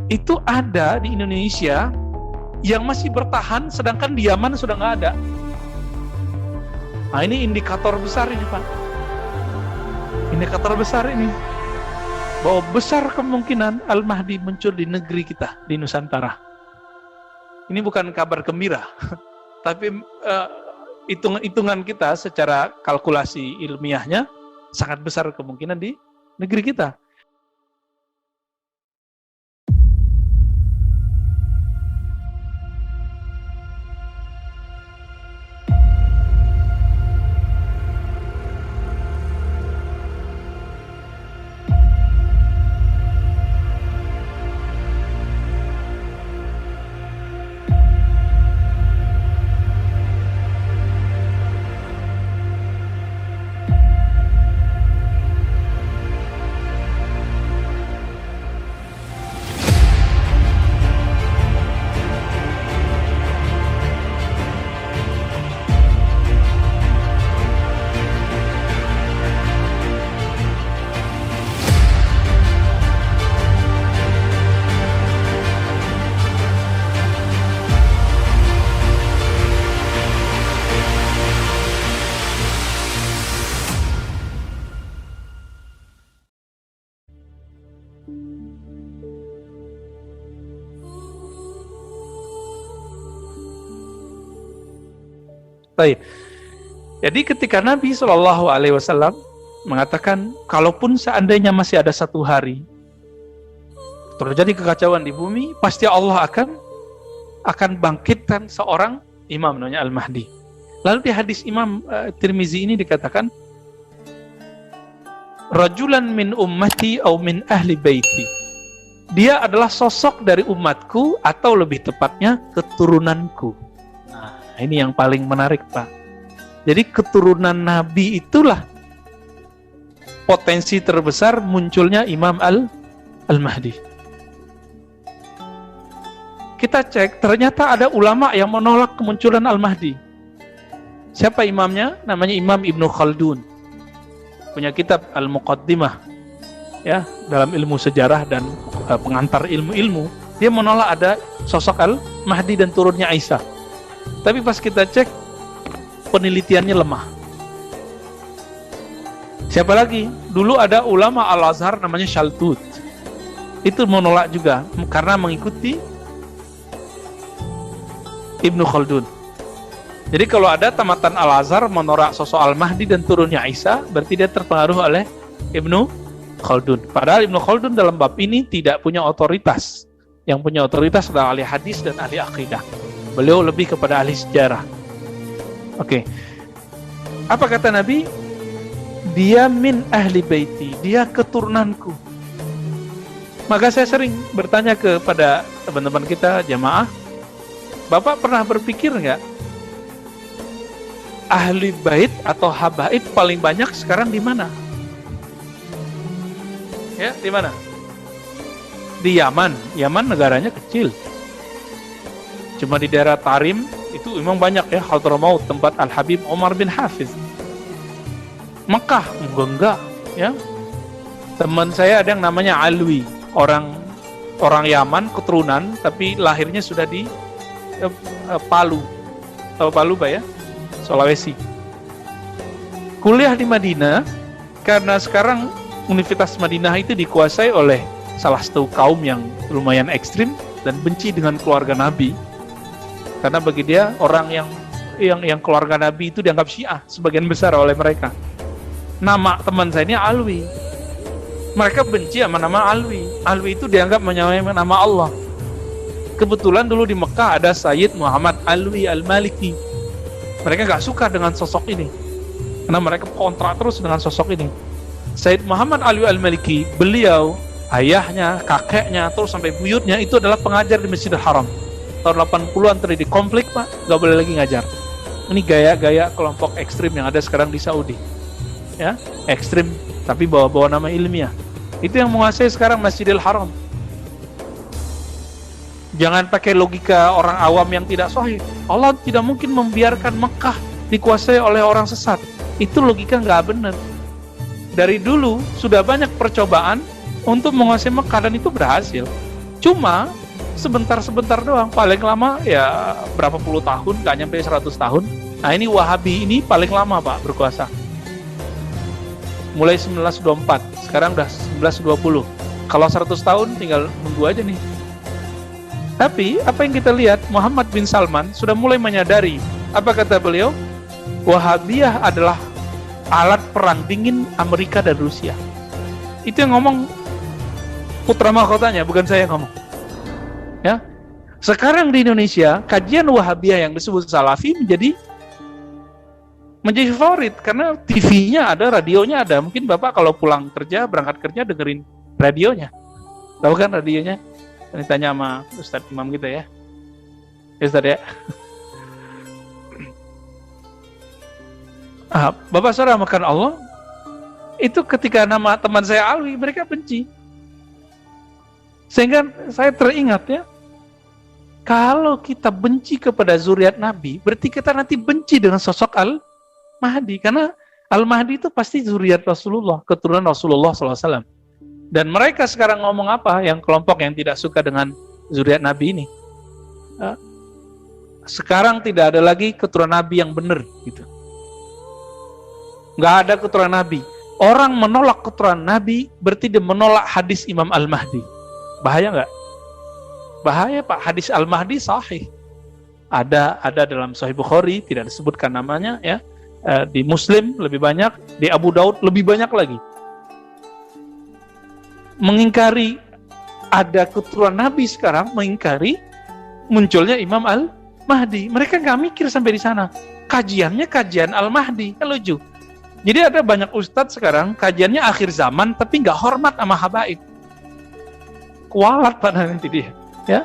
itu ada di Indonesia yang masih bertahan, sedangkan di Yaman sudah nggak ada. Nah, ini indikator besar ini, Pak. Indikator besar ini bahwa besar kemungkinan Al-Mahdi muncul di negeri kita, di Nusantara. Ini bukan kabar gembira, tapi hitungan kita secara kalkulasi ilmiahnya sangat besar kemungkinan di negeri kita. Baik. Jadi ketika Nabi SAW mengatakan, kalaupun seandainya masih ada satu hari terjadi kekacauan di bumi, pasti Allah akan bangkitkan seorang imam namanya Al-Mahdi. Lalu di hadis Imam Tirmizi ini dikatakan, rajulan min ummati au min ahli baiti. Dia adalah sosok dari umatku atau lebih tepatnya keturunanku. Nah, ini yang paling menarik, Pak. Jadi keturunan Nabi itulah potensi terbesar munculnya Imam Al-Mahdi. Kita cek, ternyata ada ulama yang menolak kemunculan Al-Mahdi. Siapa imamnya? Namanya Imam Ibnu Khaldun. Punya kitab Al-Muqaddimah, ya, dalam ilmu sejarah dan pengantar ilmu-ilmu. Dia menolak ada sosok Al-Mahdi dan turunnya Isa. Tapi pas kita cek, penelitiannya lemah. Siapa lagi? Dulu ada ulama Al-Azhar namanya Shaltut. Itu menolak juga karena mengikuti Ibnu Khaldun. Jadi kalau ada tamatan Al-Azhar menolak sosok Al-Mahdi dan turunnya Isa, berarti dia terpengaruh oleh Ibnu Khaldun. Padahal Ibnu Khaldun dalam bab ini tidak punya otoritas. Yang punya otoritas adalah ahli hadis dan ahli akidah. Beliau lebih kepada ahli sejarah. Oke. Apa kata Nabi? Dia min ahli baiti, dia keturunanku. Maka saya sering bertanya kepada teman-teman kita jamaah, Bapak pernah berpikir nggak, ahli bait atau habaib paling banyak sekarang di mana? Ya, di mana? Di Yaman. Yaman negaranya kecil. Cuma di daerah Tarim itu memang banyak ya, Hadramaut, tempat Al-Habib Umar bin Hafiz. Mekah enggak ya. Teman saya ada yang namanya Alwi, orang Yaman keturunan tapi lahirnya sudah di Palu. Tahu Palu, Pak ya? Sulawesi. Kuliah di Madinah karena sekarang Universitas Madinah itu dikuasai oleh salah satu kaum yang lumayan ekstrim dan benci dengan keluarga Nabi. Karena bagi dia orang yang keluarga Nabi itu dianggap Syiah sebagian besar oleh mereka. Nama teman saya ini Alwi. Mereka benci sama nama Alwi. Alwi itu dianggap menyamai nama Allah. Kebetulan dulu di Mekah ada Sayyid Muhammad Alwi Al-Maliki. Mereka gak suka dengan sosok ini karena mereka kontra terus dengan sosok ini. Sayyid Muhammad Alwi Al-Maliki, beliau, ayahnya, kakeknya, terus sampai buyutnya itu adalah pengajar di Masjidil Haram. Tahun 80-an terjadi konflik, Pak, gak boleh lagi ngajar. Ini gaya-gaya kelompok ekstrim yang ada sekarang di Saudi, ya, ekstrim tapi bawa-bawa nama ilmiah. Itu yang menguasai sekarang Masjidil Haram. Jangan pakai logika orang awam yang tidak sahih. Allah tidak mungkin membiarkan Mekah dikuasai oleh orang sesat. Itu logika nggak benar. Dari dulu sudah banyak percobaan untuk menguasai Mekah dan itu berhasil. Cuma sebentar-sebentar doang, paling lama ya berapa puluh tahun, nggak nyampe 100 tahun. Nah ini Wahabi ini paling lama Pak berkuasa. Mulai 1924, sekarang udah 1920. Kalau 100 tahun tinggal nunggu aja nih. Tapi apa yang kita lihat, Muhammad bin Salman sudah mulai menyadari. Apa kata beliau? Wahabiyah adalah alat perang dingin Amerika dan Rusia. Itu yang ngomong putra mahkotanya, bukan saya yang ngomong. Ya. Sekarang di Indonesia, kajian Wahabiyah yang disebut Salafi menjadi favorit karena TV-nya ada, radionya ada. Mungkin Bapak kalau pulang kerja, berangkat kerja dengerin radionya. Tahu kan radionya? Ini tanya sama Ustadz Imam kita ya. Ustadz ya. Bapak saudara makan Allah, itu ketika nama teman saya Alwi, mereka benci. Sehingga saya teringat ya, kalau kita benci kepada zuriat Nabi, berarti kita nanti benci dengan sosok Al-Mahdi. Karena Al-Mahdi itu pasti zuriat Rasulullah, keturunan Rasulullah SAW. Dan mereka sekarang ngomong apa? Yang kelompok yang tidak suka dengan zuriat Nabi ini. Sekarang tidak ada lagi keturunan Nabi yang benar. Gitu. Nggak ada keturunan Nabi. Orang menolak keturunan Nabi, berarti dia menolak hadis Imam Al-Mahdi. Bahaya nggak? Bahaya Pak, hadis Al-Mahdi sahih. Ada dalam Sahih Bukhari, tidak disebutkan namanya ya. Di Muslim lebih banyak, di Abu Daud lebih banyak lagi. Mengingkari ada keturunan Nabi sekarang, mengingkari munculnya Imam Al-Mahdi. Mereka nggak mikir sampai di sana. Kajiannya kajian Al-Mahdi, kan lucu. Jadi ada banyak ustadz sekarang kajiannya akhir zaman, tapi nggak hormat sama habaib. Kualat pada nanti dia, ya.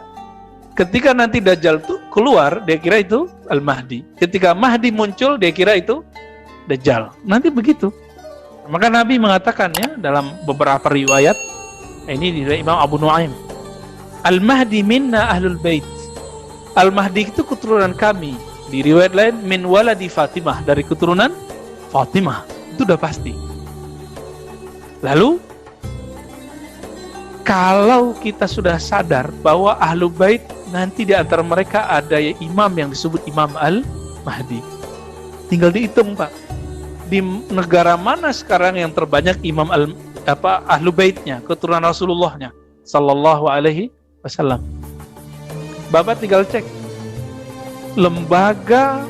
Ketika nanti Dajjal itu keluar, dia kira itu Al-Mahdi. Ketika Mahdi muncul, dia kira itu Dajjal. Nanti begitu. Maka Nabi mengatakannya dalam beberapa riwayat, ini dari Imam Abu Nuaim, Al-Mahdi minna ahlul bait. Al-Mahdi itu keturunan kami. Di riwayat lain, min waladi Fatimah, dari keturunan Fatimah. Itu udah pasti. Lalu, kalau kita sudah sadar bahwa Ahlul Bait nanti di antara mereka ada imam yang disebut Imam Al-Mahdi. Tinggal dihitung Pak. Di negara mana sekarang yang terbanyak imam Ahlul Baitnya, keturunan Rasulullahnya sallallahu alaihi wasallam. Bapak tinggal cek lembaga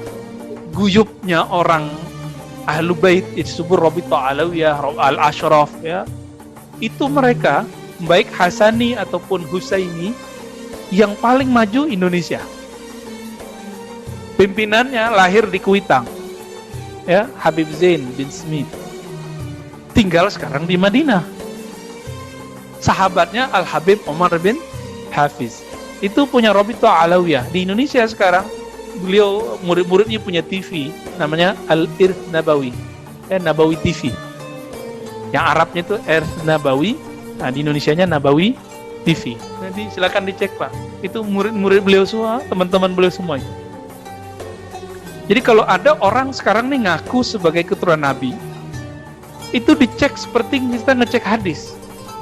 guyupnya orang Ahlul Bait, disebut Rabithah Alawiyah, Al-Ashraf ya. Itu mereka baik Hasani ataupun Husaini yang paling maju Indonesia. Pimpinannya lahir di Kuitang. Ya, Habib Zain bin Smith. Tinggal sekarang di Madinah. Sahabatnya Al-Habib Umar bin Hafiz. Itu punya Rabithah Alawiyah. Di Indonesia sekarang beliau murid-muridnya punya TV namanya Al-Irth Nabawi. Nabawi TV. Yang Arabnya itu Irth Nabawi. Nah, di Indonesianya Nabawi TV. Nanti silakan dicek Pak. Itu murid-murid beliau semua, teman-teman beliau semua itu. Jadi kalau ada orang sekarang nih ngaku sebagai keturunan Nabi, itu dicek seperti kita ngecek hadis.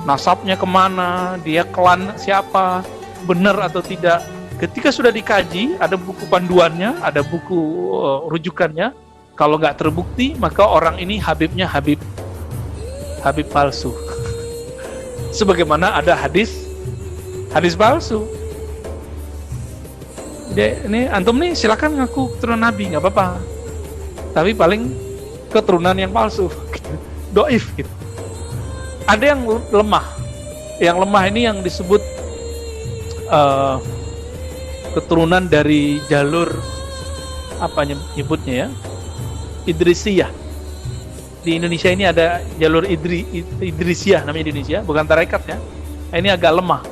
Nasabnya kemana, dia klan siapa, benar atau tidak. Ketika sudah dikaji, ada buku panduannya, ada buku rujukannya. Kalau nggak terbukti, maka orang ini Habibnya Habib palsu. Sebagaimana ada hadis palsu. Ini antum nih silakan ngaku keturunan Nabi, nggak apa-apa. Tapi paling keturunan yang palsu, doif gitu. Ada yang lemah. Yang lemah ini yang disebut keturunan dari jalur apa nyebutnya ya? Idrisiyah. Di Indonesia ini ada jalur Idrisiyah namanya di Indonesia, bukan tarekat ya. Ini agak lemah.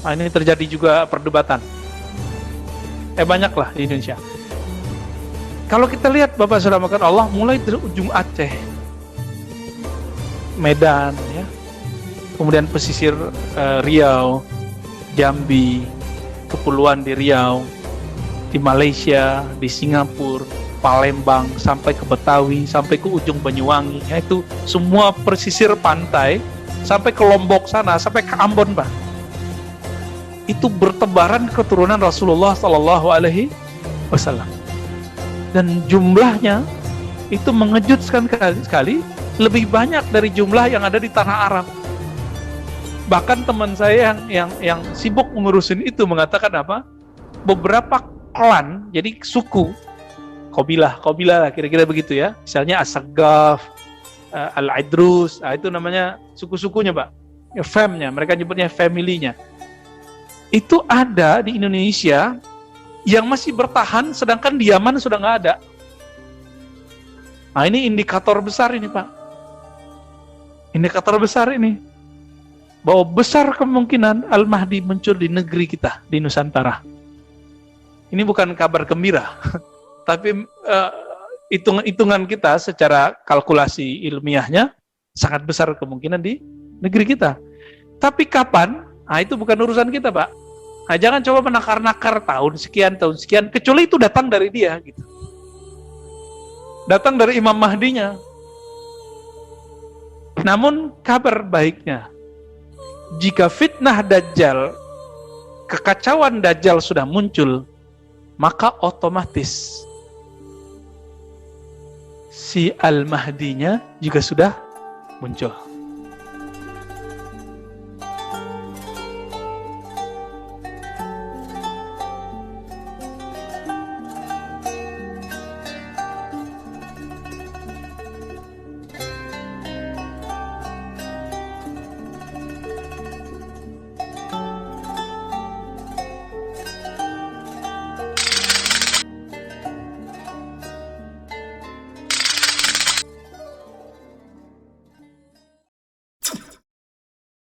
Nah, ini terjadi juga perdebatan. Banyaklah di Indonesia. Kalau kita lihat Bapak Saudara makan Allah, mulai dari ujung Aceh, Medan, ya, kemudian pesisir Riau, Jambi, kepulauan di Riau, di Malaysia, di Singapura, Palembang, sampai ke Betawi, sampai ke ujung Banyuwangi, yaitu semua pesisir pantai, sampai ke Lombok sana, sampai ke Ambon Pak. itu bertebaran keturunan Rasulullah Sallallahu Alaihi Wasallam, dan jumlahnya itu mengejutkan sekali, lebih banyak dari jumlah yang ada di tanah Arab. Bahkan teman saya yang sibuk mengurusin itu mengatakan apa? Beberapa klan, jadi suku, kabilah lah kira-kira begitu ya. Misalnya As-Saggaf, Al-Idrus, itu namanya suku-sukunya, Pak. Ya, famnya, mereka nyebutnya family-nya. Itu ada di Indonesia yang masih bertahan, sedangkan di Yaman sudah nggak ada. Nah, ini indikator besar ini, Pak. Indikator besar ini. Bahwa besar kemungkinan Al-Mahdi muncul di negeri kita, di Nusantara. Ini bukan kabar gembira, tapi hitungan kita secara kalkulasi ilmiahnya sangat besar kemungkinan di negeri kita. Tapi kapan? Nah, itu bukan urusan kita, Pak. Nah, jangan coba menakar-nakar tahun sekian, kecuali itu datang dari dia, gitu. Datang dari Imam Mahdinya. Namun kabar baiknya, jika fitnah Dajjal, kekacauan Dajjal sudah muncul, maka otomatis si Al-Mahdinya juga sudah muncul.